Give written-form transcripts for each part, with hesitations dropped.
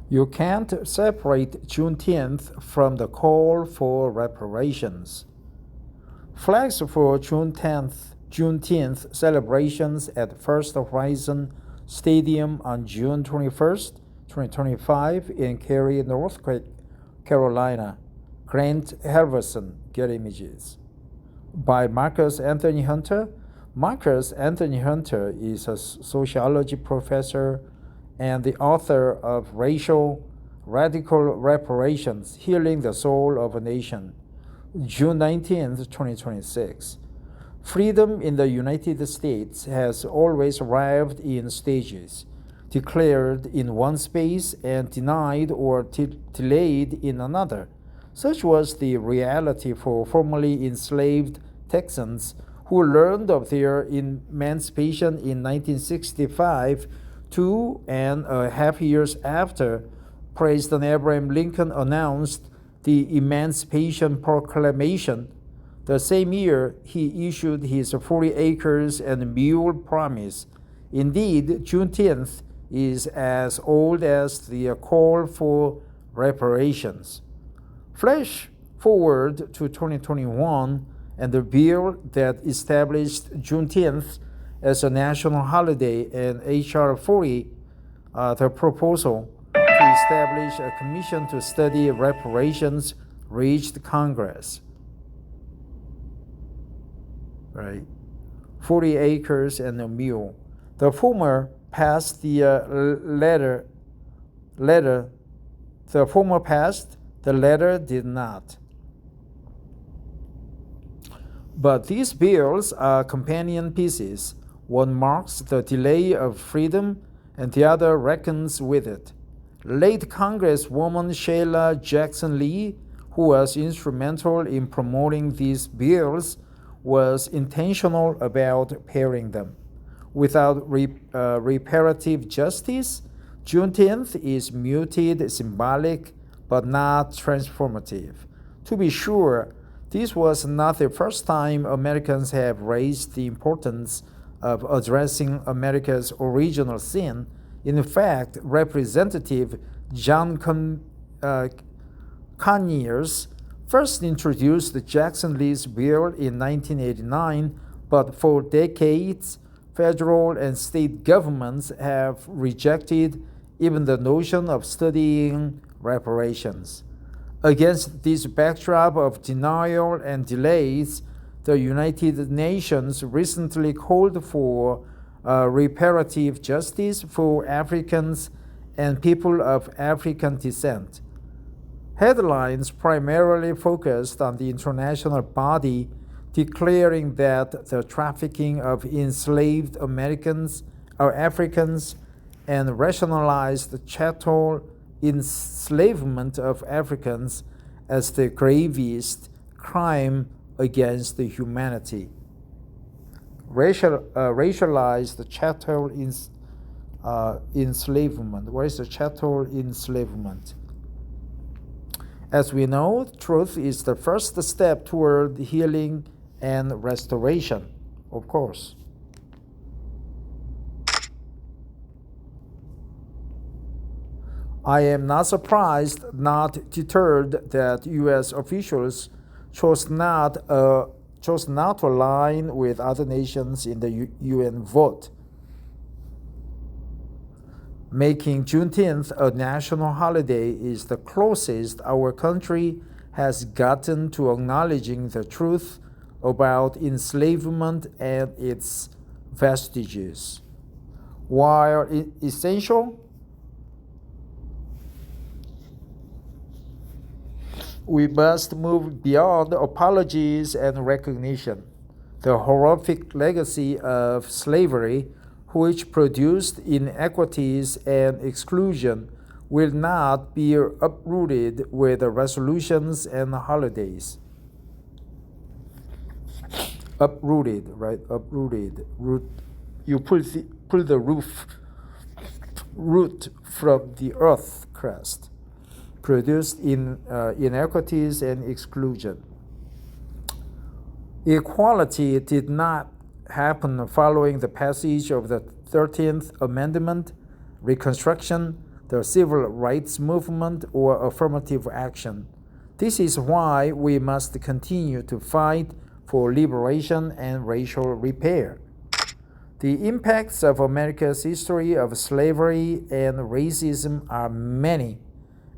You can't separate Juneteenth from the call for reparations. Flags for Juneteenth celebrations at First Horizon Stadium on June 21st, 2025 in Cary, North Carolina. Grant Halverson, Get Images. By Marcus Anthony Hunter. Marcus Anthony Hunter is a sociology professor and the author of Radical Reparations, Healing the Soul of a Nation, June 19, 2026. Freedom in the United States has always arrived in stages, declared in one space and denied or delayed in another. Such was the reality for formerly enslaved Texans who learned of their emancipation in 1965, 2.5 years after President Abraham Lincoln announced the Emancipation Proclamation. The same year, he issued his 40 acres and a mule promise. Indeed, Juneteenth is as old as the call for reparations. Flash forward to 2021, and the bill that established Juneteenth as a national holiday and H.R. 40, the proposal to establish a commission to study reparations, reached Congress. Right, 40 acres and a mule. The former passed the letter did not. But these bills are companion pieces. One marks the delay of freedom, and the other reckons with it. Late Congresswoman Sheila Jackson Lee, who was instrumental in promoting these bills, was intentional about pairing them. Without reparative justice, Juneteenth is muted, symbolic, but not transformative. To be sure, this was not the first time Americans have raised the importance of addressing America's original sin. In fact, Representative John Conyers first introduced Jackson Lee's bill in 1989, but for decades, federal and state governments have rejected even the notion of studying reparations. Against this backdrop of denial and delays, the United Nations recently called for reparative justice for Africans and people of African descent. Headlines primarily focused on the international body declaring that the trafficking of enslaved Americans or Africans and rationalized chattel enslavement of Africans as the gravest crime against humanity. Racialized chattel enslavement. What is the chattel enslavement? As we know, truth is the first step toward healing and restoration, of course. I am not surprised, not deterred, that U.S. officials chose not to align with other nations in the UN vote, making Juneteenth a national holiday is the closest our country has gotten to acknowledging the truth about enslavement and its vestiges. While essential, we must move beyond apologies and recognition. The horrific legacy of slavery, which produced inequities and exclusion, will not be uprooted with resolutions and holidays. Uprooted, right? Uprooted. Root. You pull the root from the earth crust. Produced in inequities and exclusion. Equality did not happen following the passage of the 13th Amendment, Reconstruction, the civil rights movement, or affirmative action. This is why we must continue to fight for liberation and racial repair. The impacts of America's history of slavery and racism are many,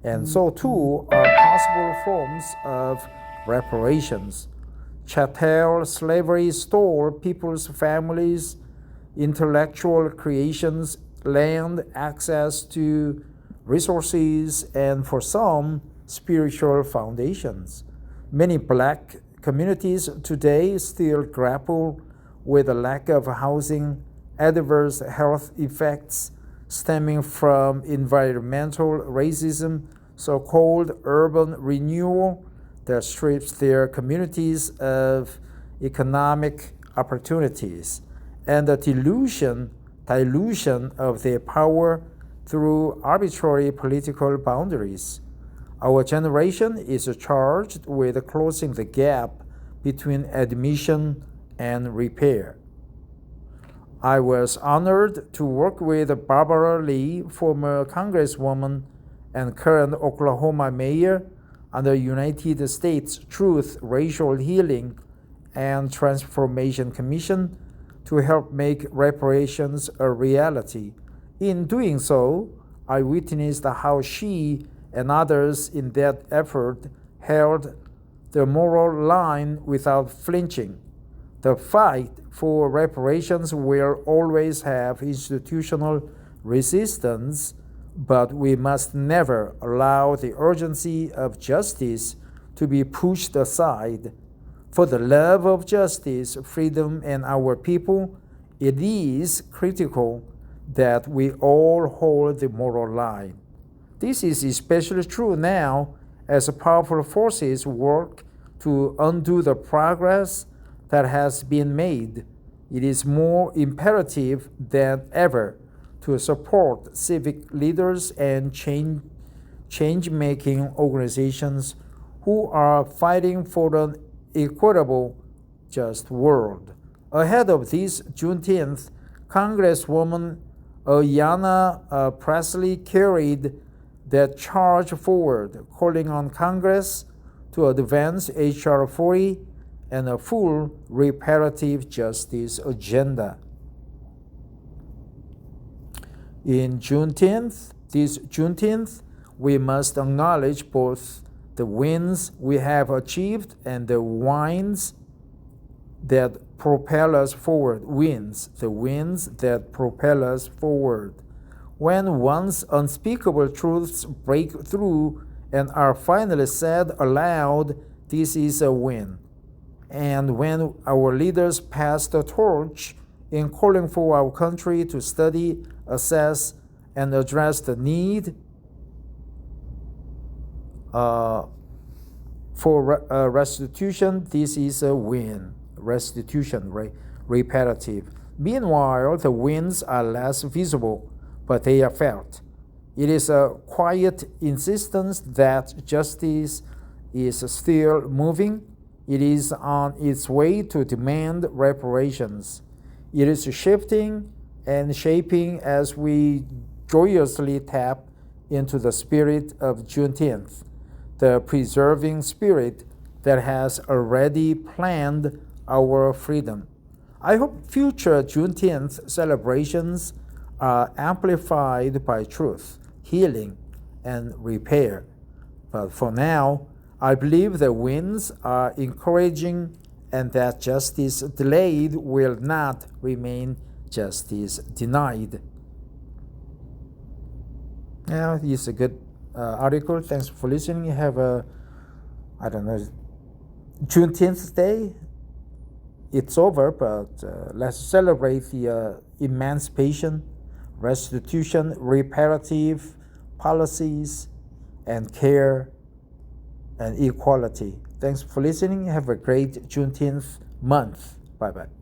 and so too are possible forms of reparations. Chattel slavery stole people's families, intellectual creations, land, access to resources, and for some, spiritual foundations. Many black communities today still grapple with a lack of housing, adverse health effects stemming from environmental racism, so-called urban renewal that strips their communities of economic opportunities, and the dilution of their power through arbitrary political boundaries. Our generation is charged with closing the gap between admission and repair. I was honored to work with Barbara Lee, former Congresswoman and current Oklahoma mayor, on the United States Truth, Racial Healing, and Transformation Commission to help make reparations a reality. In doing so, I witnessed how she and others in that effort held the moral line without flinching. The fight for reparations will always have institutional resistance, but we must never allow the urgency of justice to be pushed aside. For the love of justice, freedom, and our people, it is critical that we all hold the moral line. This is especially true now as powerful forces work to undo the progress that has been made. It is more imperative than ever to support civic leaders and change-making organizations who are fighting for an equitable, just world. Ahead of this Juneteenth, Congresswoman Ayanna Pressley carried that charge forward, calling on Congress to advance H.R. 40 and a full reparative justice agenda. In this Juneteenth, we must acknowledge both the wins we have achieved and the winds that propel us forward. The winds that propel us forward. When once unspeakable truths break through and are finally said aloud, this is a win. And when our leaders pass the torch in calling for our country to study, assess, and address the need for restitution, this is a win. Restitution, reparative. Meanwhile, the wins are less visible, but they are felt. It is a quiet insistence that justice is still moving. It is on its way to demand reparations. It is shifting and shaping as we joyously tap into the spirit of Juneteenth, the preserving spirit that has already planned our freedom. I hope future Juneteenth celebrations are amplified by truth, healing, and repair. But for now, I believe the winds are encouraging and that justice delayed will not remain justice denied. Now, it's a good article. Thanks for listening. Have a, Juneteenth Day. It's over, but let's celebrate the emancipation, restitution, reparative policies, and care and equality. Thanks for listening. Have a great Juneteenth month. Bye-bye.